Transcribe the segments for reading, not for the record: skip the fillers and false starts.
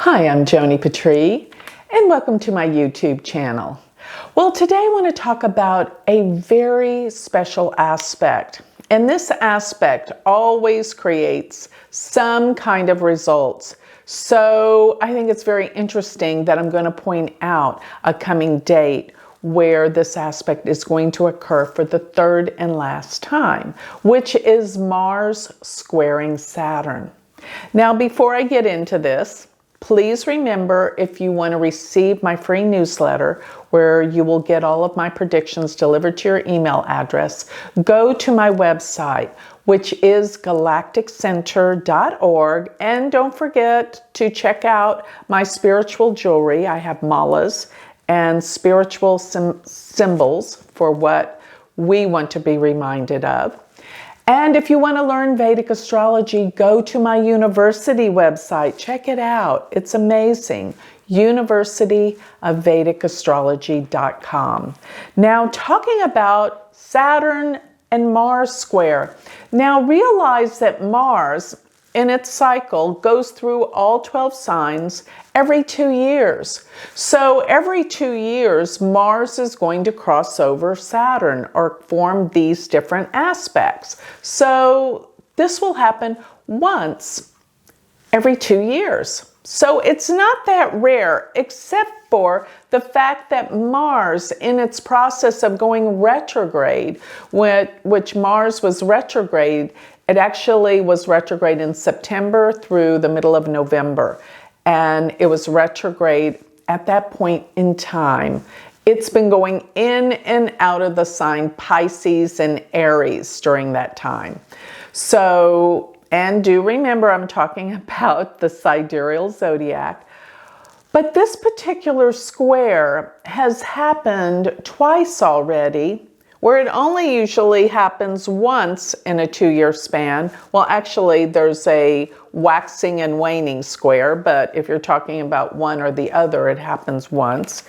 Hi, I'm Joni Patry, and welcome to my YouTube channel. Well, today I want to talk about a very special aspect, and this aspect always creates some kind of results. So I think it's very interesting that I'm going to point out a coming date where this aspect is going to occur for the third and last time, which is Mars squaring Saturn. Now, before I get into this, please remember, if you want to receive my free newsletter where you will get all of my predictions delivered to your email address, go to my website, which is galacticcenter.org, and don't forget to check out my spiritual jewelry. I have malas and spiritual symbols for what we want to be reminded of. And if you want to learn Vedic astrology, go to my university website. Check it out. It's amazing. University of Vedic Astrology.com. Now, talking about Saturn and Mars square. Now, realize that Mars, in its cycle, goes through all 12 signs every 2 years. So every 2 years, Mars is going to cross over Saturn or form these different aspects. So this will happen once every 2 years. So it's not that rare, except for the fact that Mars, in its process of going retrograde, which Mars was retrograde, it actually was retrograde in September through the middle of November. And it was retrograde at that point in time. It's been going in and out of the sign Pisces and Aries during that time. So, and do remember, I'm talking about the sidereal zodiac. But this particular square has happened twice already, where it only usually happens once in a 2-year span. Well, actually, there's a waxing and waning square, but if you're talking about one or the other, it happens once.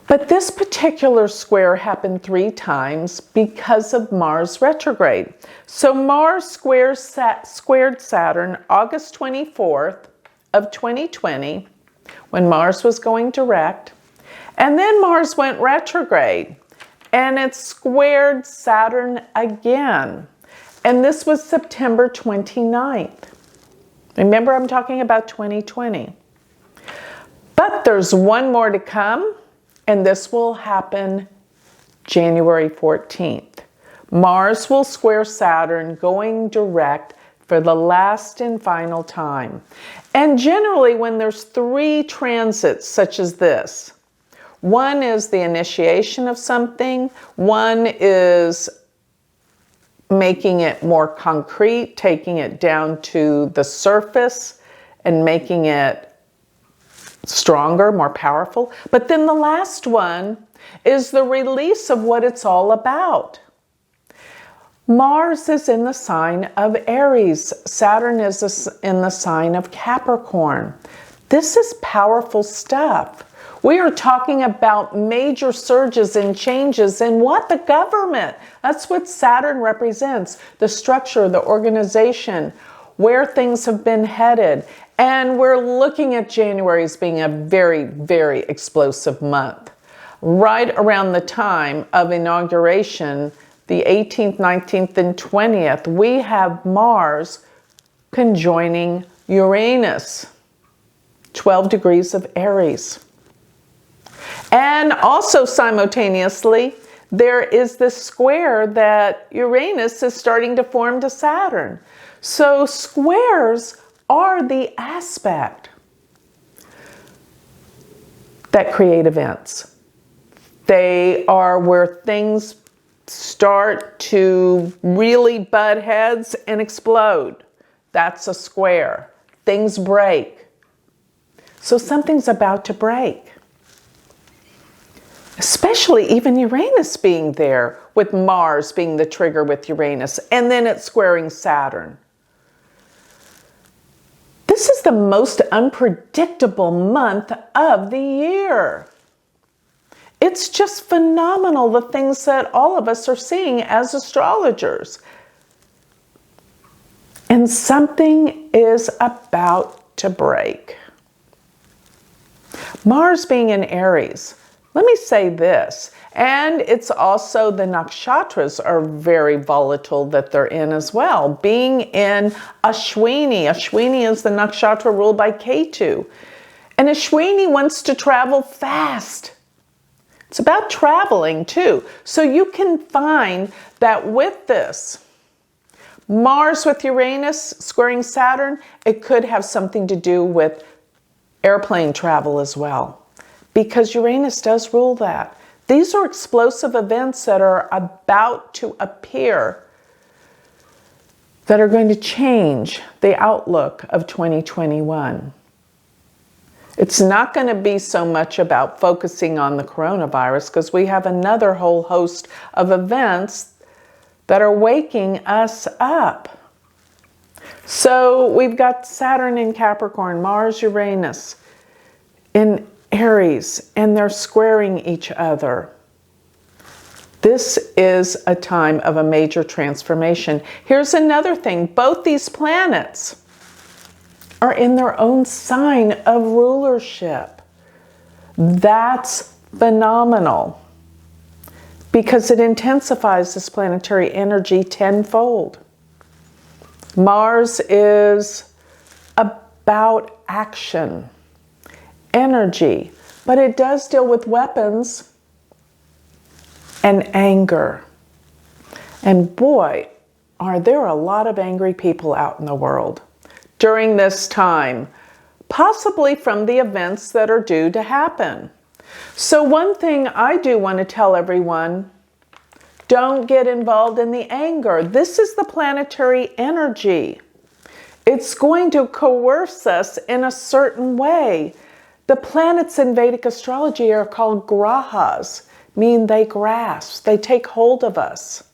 But this particular square happened 3 times because of Mars retrograde. So Mars squared Saturn August 24th of 2020, when Mars was going direct, and then Mars went retrograde. And it squared Saturn again. And this was September 29th. Remember, I'm talking about 2020. But there's one more to come, and this will happen January 14th. Mars will square Saturn going direct for the last and final time. And generally, when there's 3 transits such as this, one is the initiation of something, one is making it more concrete, taking it down to the surface and making it stronger, more powerful. But then the last one is the release of what it's all about. Mars is in the sign of Aries. Saturn is in the sign of Capricorn. This is powerful stuff. We are talking about major surges and changes in what? The government. That's what Saturn represents. The structure, the organization, where things have been headed. And we're looking at January as being a very, very explosive month. Right around the time of inauguration, the 18th, 19th, and 20th, we have Mars conjoining Uranus, 12 degrees of Aries. And also simultaneously, there is this square that Uranus is starting to form to Saturn. So squares are the aspect that create events. They are where things start to really butt heads and explode. That's a square. Things break. So something's about to break. Especially even Uranus being there, with Mars being the trigger with Uranus, and then it's squaring Saturn. This is the most unpredictable month of the year. It's just phenomenal, the things that all of us are seeing as astrologers. And something is about to break. Mars being in Aries, let me say this, and it's also the nakshatras are very volatile that they're in as well. Being in Ashwini, Ashwini is the nakshatra ruled by Ketu, and Ashwini wants to travel fast. It's about traveling too. So you can find that with this, Mars with Uranus squaring Saturn, it could have something to do with airplane travel as well, because Uranus does rule that. These are explosive events that are about to appear that are going to change the outlook of 2021. It's not going to be so much about focusing on the coronavirus, because we have another whole host of events that are waking us up. So we've got Saturn in Capricorn, Mars, Uranus in Aries, and they're squaring each other. This is a time of a major transformation. Here's another thing. Both these planets are in their own sign of rulership. That's phenomenal, because it intensifies this planetary energy tenfold. Mars is about action, energy, but it does deal with weapons and anger. And boy, are there a lot of angry people out in the world during this time, possibly from the events that are due to happen. So one thing I do want to tell everyone, don't get involved in the anger. This is the planetary energy. It's going to coerce us in a certain way. The planets in Vedic astrology are called grahas, mean they grasp, they take hold of us.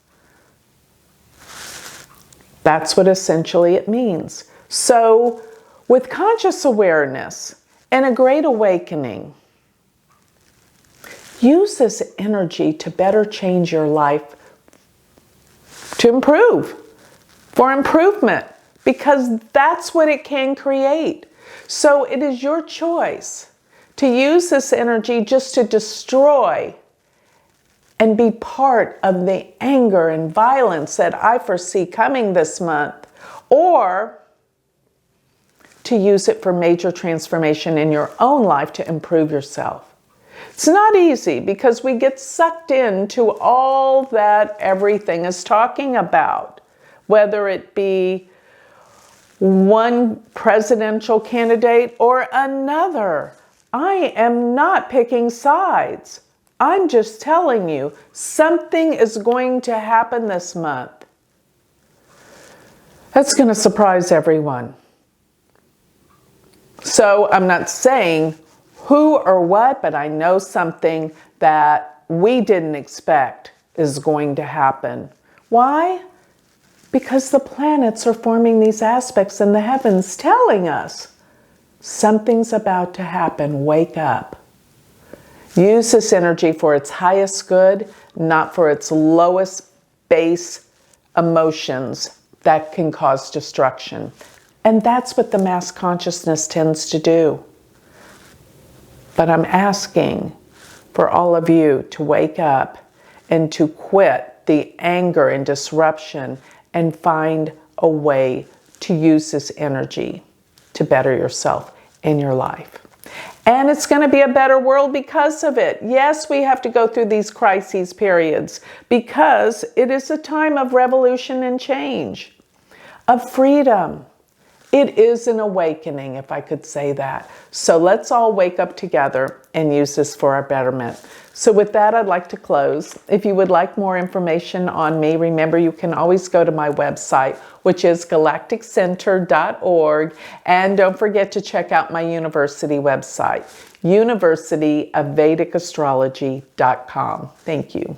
That's what essentially it means. So with conscious awareness and a great awakening, use this energy to better change your life, to improve, for improvement, because that's what it can create. So it is your choice to use this energy just to destroy and be part of the anger and violence that I foresee coming this month, or to use it for major transformation in your own life to improve yourself. It's not easy, because we get sucked into all that everything is talking about, whether it be one presidential candidate or another. I am not picking sides. I'm just telling you, something is going to happen this month that's going to surprise everyone. So I'm not saying who or what, but I know something that we didn't expect is going to happen. Why? Because the planets are forming these aspects in the heavens telling us something's about to happen. Wake up. Use this energy for its highest good, not for its lowest base emotions that can cause destruction. And that's what the mass consciousness tends to do. But I'm asking for all of you to wake up and to quit the anger and disruption and find a way to use this energy to better yourself in your life. And it's going to be a better world because of it. Yes, we have to go through these crises periods because it is a time of revolution and change, of freedom. It is an awakening, if I could say that. So let's all wake up together and use this for our betterment. So with that, I'd like to close. If you would like more information on me, remember you can always go to my website, which is galacticcenter.org. And don't forget to check out my university website, universityofvedicastrology.com. Thank you.